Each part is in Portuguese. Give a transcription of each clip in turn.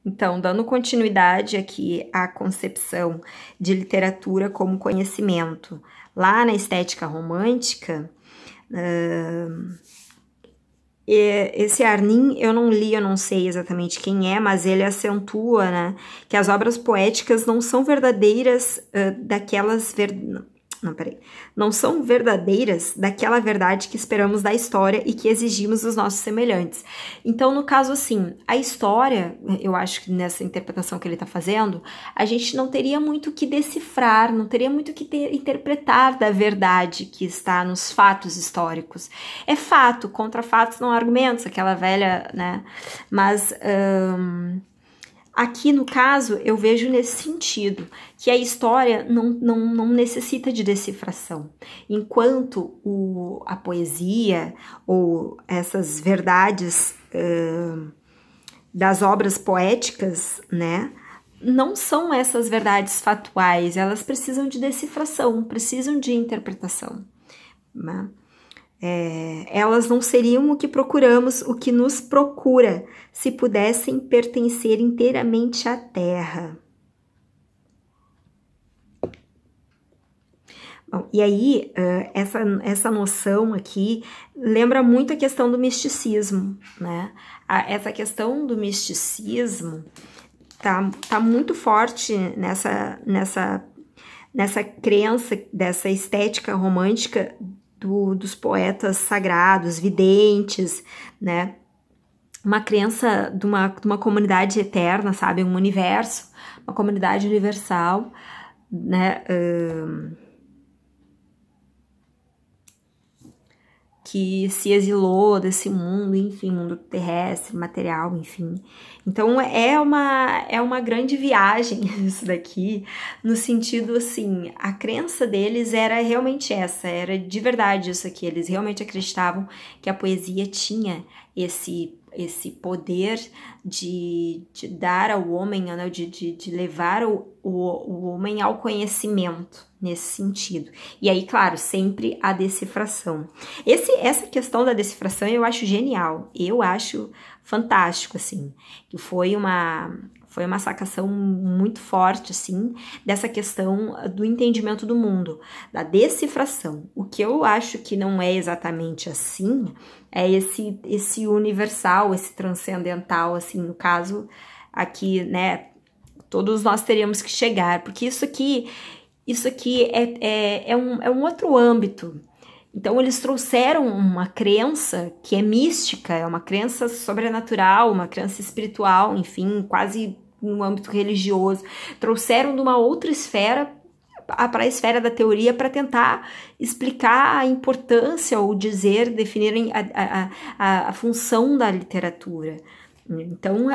Então, dando continuidade aqui à concepção de literatura como conhecimento, lá na estética romântica, esse Arnim eu não li, eu não sei exatamente quem é, mas ele acentua, né, que as obras poéticas não são verdadeiras não são verdadeiras daquela verdade que esperamos da história e que exigimos dos nossos semelhantes. Então, no caso, assim, a história, eu acho que nessa interpretação que ele está fazendo, a gente não teria muito o que decifrar, não teria muito o que interpretar da verdade que está nos fatos históricos. É fato, contra fatos não há argumentos, aquela velha, né? Mas aqui, no caso, eu vejo nesse sentido, que a história não necessita de decifração. Enquanto a poesia ou essas verdades das obras poéticas, né, não são essas verdades fatuais, elas precisam de decifração, precisam de interpretação, né? Elas não seriam o que procuramos, o que nos procura, se pudessem pertencer inteiramente à terra. Bom, e aí, essa noção aqui lembra muito a questão do misticismo, né? Essa questão do misticismo tá muito forte nessa crença, dessa estética romântica dos poetas sagrados, videntes, né? Uma crença de uma comunidade eterna, sabe? Um universo, uma comunidade universal, né? Que se exilou desse mundo, enfim, mundo terrestre, material, enfim. Então, é uma grande viagem isso daqui, no sentido, assim, a crença deles era realmente essa, era de verdade isso aqui, eles realmente acreditavam que a poesia tinha esse poder de dar ao homem, né, de levar o homem ao conhecimento, nesse sentido. E aí, claro, sempre a decifração. Essa questão da decifração eu acho genial, eu acho fantástico, assim, que foi uma sacação muito forte, assim, dessa questão do entendimento do mundo, da decifração. O que eu acho que não é exatamente assim é esse universal, esse transcendental, assim, no caso aqui, né, todos nós teríamos que chegar, porque isso aqui é um outro âmbito. Então, eles trouxeram uma crença que é mística, é uma crença sobrenatural, uma crença espiritual, enfim, quase no âmbito religioso. Trouxeram de uma outra esfera para a esfera da teoria para tentar explicar a importância ou definirem a função da literatura. Então,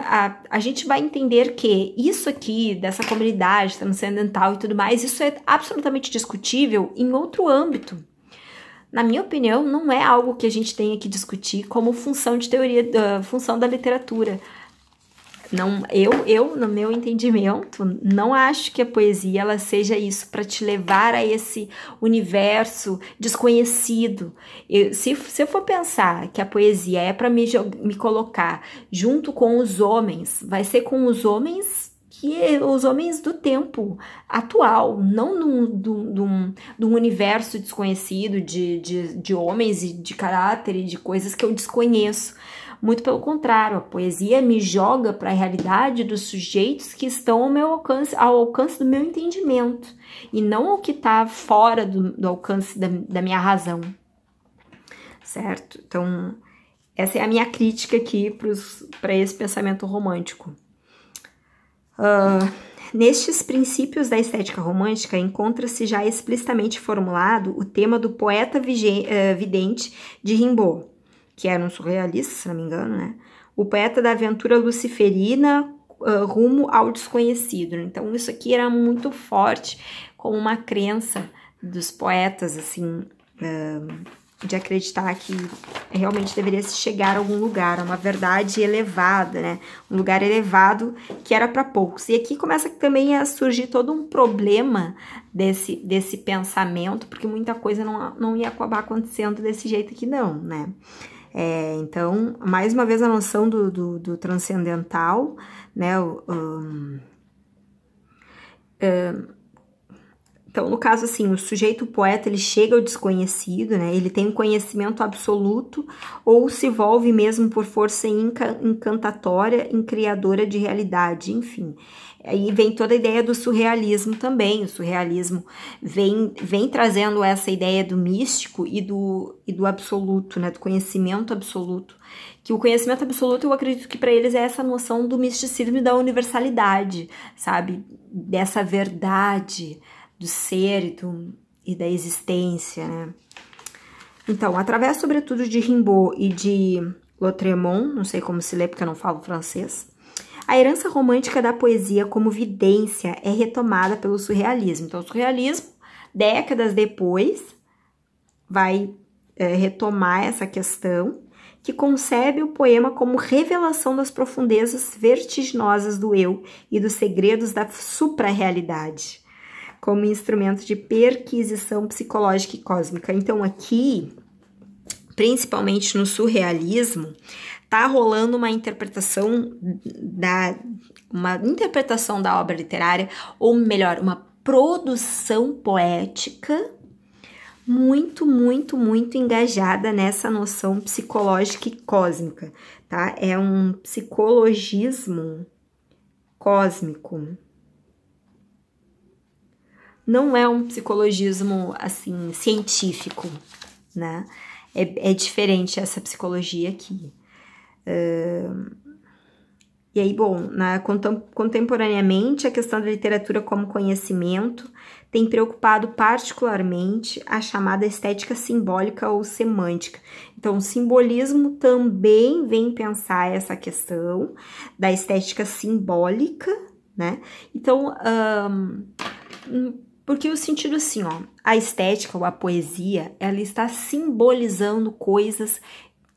a gente vai entender que isso aqui, dessa comunidade transcendental e tudo mais, isso é absolutamente discutível em outro âmbito. Na minha opinião, não é algo que a gente tenha que discutir como função de teoria, função da literatura. Não, eu, no meu entendimento, não acho que a poesia ela seja isso, para te levar a esse universo desconhecido. Se eu for pensar que a poesia é para me colocar junto com os homens, vai ser com os homens do tempo atual, não de um universo desconhecido de homens e de caráter e de coisas que eu desconheço. Muito pelo contrário, a poesia me joga para a realidade dos sujeitos que estão ao alcance do meu entendimento, e não ao que está fora do alcance da minha razão, certo? Então, essa é a minha crítica aqui para esse pensamento romântico. Nestes princípios da estética romântica, encontra-se já explicitamente formulado o tema do poeta vidente de Rimbaud, que era um surrealista, se não me engano, né? O poeta da aventura luciferina rumo ao desconhecido. Então, isso aqui era muito forte, como uma crença dos poetas, assim, de acreditar que realmente deveria se chegar a algum lugar, a uma verdade elevada, né? Um lugar elevado que era para poucos. E aqui começa também a surgir todo um problema desse pensamento, porque muita coisa não ia acabar acontecendo desse jeito aqui não, né? Então, mais uma vez, a noção do transcendental, né? Então, no caso, assim, o sujeito poeta, ele chega ao desconhecido, né? Ele tem um conhecimento absoluto ou se envolve mesmo por força encantatória, criadora de realidade, enfim. Aí vem toda a ideia do surrealismo também. O surrealismo vem trazendo essa ideia do místico e do absoluto, né? Do conhecimento absoluto. Que o conhecimento absoluto, eu acredito que para eles é essa noção do misticismo e da universalidade, sabe? Dessa verdade do ser e da existência, né? Então, através, sobretudo, de Rimbaud e de Lautréamont, não sei como se lê porque eu não falo francês, a herança romântica da poesia como vidência é retomada pelo surrealismo. Então, o surrealismo, décadas depois, vai retomar essa questão, que concebe o poema como revelação das profundezas vertiginosas do eu e dos segredos da supra-realidade, como instrumento de perquisição psicológica e cósmica. Então, aqui, principalmente no surrealismo, tá rolando uma interpretação da obra literária, ou melhor, uma produção poética muito, muito, muito engajada nessa noção psicológica e cósmica, tá? É um psicologismo cósmico. Não é um psicologismo, assim, científico, né? É diferente essa psicologia aqui. E aí, bom, contemporaneamente, a questão da literatura como conhecimento tem preocupado particularmente a chamada estética simbólica ou semântica. Então, o simbolismo também vem pensar essa questão da estética simbólica, né? Então, porque o sentido assim, ó, a estética ou a poesia, ela está simbolizando coisas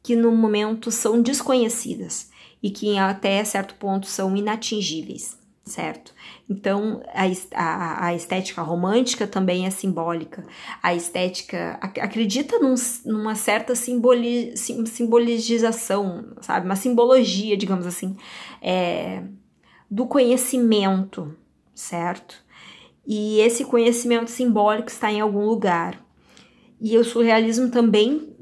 que no momento são desconhecidas e que até certo ponto são inatingíveis, certo? Então, a estética romântica também é simbólica. A estética acredita numa certa simbolização, sabe? Uma simbologia, digamos assim, do conhecimento, certo? E esse conhecimento simbólico está em algum lugar. E o surrealismo também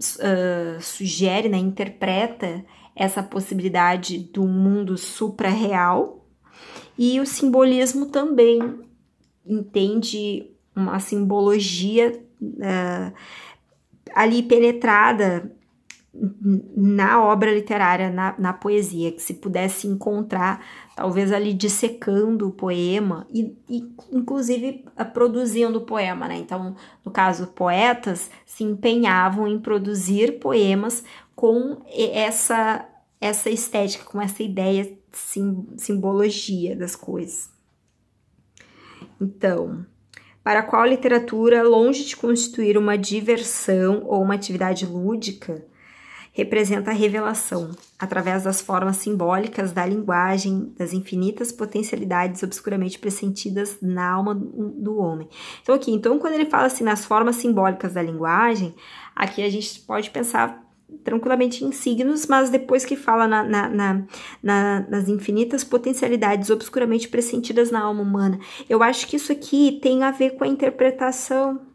sugere, né, interpreta essa possibilidade do mundo supra-real, e o simbolismo também entende uma simbologia ali penetrada na obra literária, na poesia, que se pudesse encontrar, talvez ali dissecando o poema e inclusive produzindo o poema, né? Então, no caso, poetas se empenhavam em produzir poemas com essa estética, com essa ideia, simbologia das coisas. Então, para qual a literatura, longe de constituir uma diversão ou uma atividade lúdica, representa a revelação, através das formas simbólicas da linguagem, das infinitas potencialidades obscuramente pressentidas na alma do homem. Então, aqui, quando ele fala assim, nas formas simbólicas da linguagem, aqui a gente pode pensar tranquilamente em signos, mas depois que fala nas infinitas potencialidades obscuramente pressentidas na alma humana, eu acho que isso aqui tem a ver com a interpretação.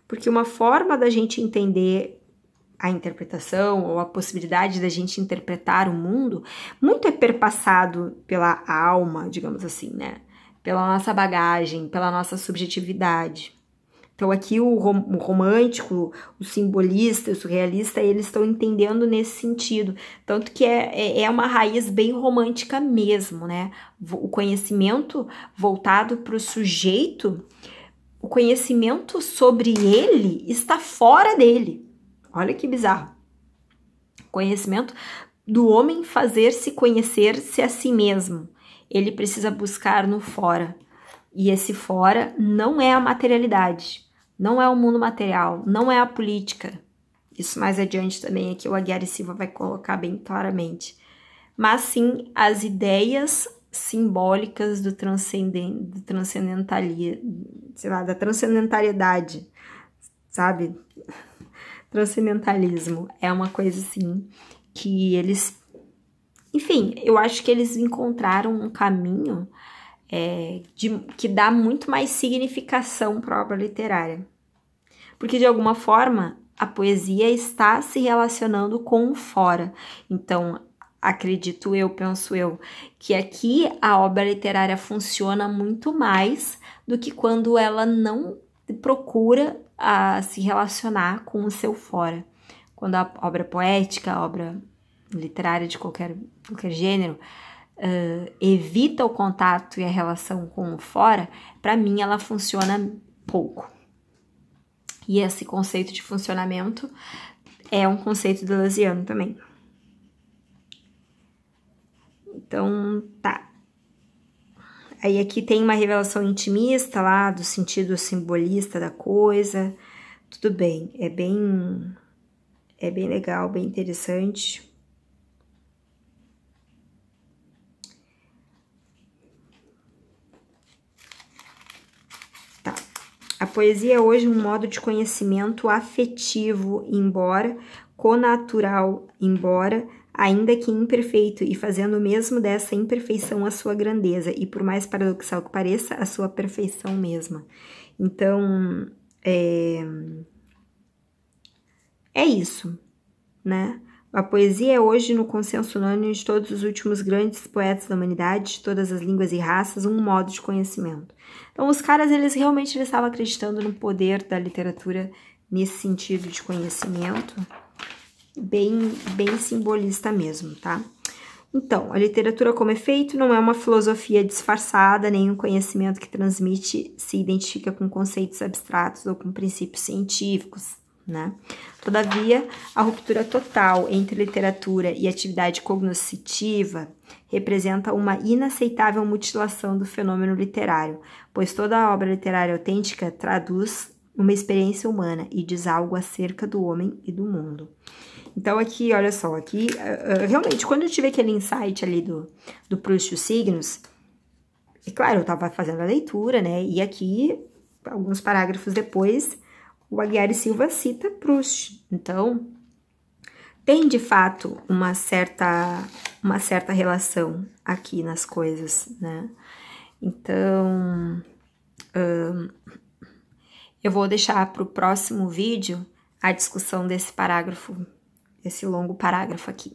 Porque uma forma da gente entender a interpretação ou a possibilidade da gente interpretar o mundo, muito é perpassado pela alma, digamos assim, né? Pela nossa bagagem, pela nossa subjetividade. Então aqui o romântico, o simbolista, o surrealista, eles estão entendendo nesse sentido. Tanto que é uma raiz bem romântica mesmo, né? O conhecimento voltado para o sujeito, o conhecimento sobre ele está fora dele. Olha que bizarro. Conhecimento do homem fazer-se conhecer-se a si mesmo. Ele precisa buscar no fora. E esse fora não é a materialidade, não é o mundo material, não é a política. Isso mais adiante também aqui o Aguiar e Silva vai colocar bem claramente. Mas sim as ideias simbólicas do transcendentalismo, sei lá, da transcendentariedade, sabe? Transcendentalismo é uma coisa assim que eles, enfim, eu acho que eles encontraram um caminho que dá muito mais significação para a obra literária, porque de alguma forma a poesia está se relacionando com o fora. Então, acredito eu, penso eu, que aqui a obra literária funciona muito mais do que quando ela não procura se relacionar com o seu fora. Quando a obra poética, a obra literária de qualquer gênero, evita o contato e a relação com o fora, para mim ela funciona pouco. E esse conceito de funcionamento é um conceito deleuziano também. Então, tá. Aí aqui tem uma revelação intimista lá, do sentido simbolista da coisa. Tudo bem, é bem legal, bem interessante. Tá. A poesia é hoje um modo de conhecimento afetivo, embora connatural, embora ainda que imperfeito, e fazendo o mesmo dessa imperfeição a sua grandeza, e por mais paradoxal que pareça, a sua perfeição mesma. Então, é isso, né? A poesia é hoje, no consenso unânime de todos os últimos grandes poetas da humanidade, de todas as línguas e raças, um modo de conhecimento. Então, os caras, eles realmente estavam acreditando no poder da literatura nesse sentido de conhecimento, bem simbolista mesmo, tá? Então, a literatura como efeito não é uma filosofia disfarçada, nem um conhecimento que transmite, se identifica com conceitos abstratos ou com princípios científicos, né? Todavia, a ruptura total entre literatura e atividade cognoscitiva representa uma inaceitável mutilação do fenômeno literário, pois toda a obra literária autêntica traduz uma experiência humana e diz algo acerca do homem e do mundo. Então, aqui, olha só, aqui, realmente, quando eu tive aquele insight ali do Proust e os signos, e claro, eu tava fazendo a leitura, né, e aqui, alguns parágrafos depois, o Aguiar e Silva cita Proust. Então, tem, de fato, uma certa relação aqui nas coisas, né. Então, eu vou deixar para o próximo vídeo a discussão desse parágrafo, esse longo parágrafo aqui.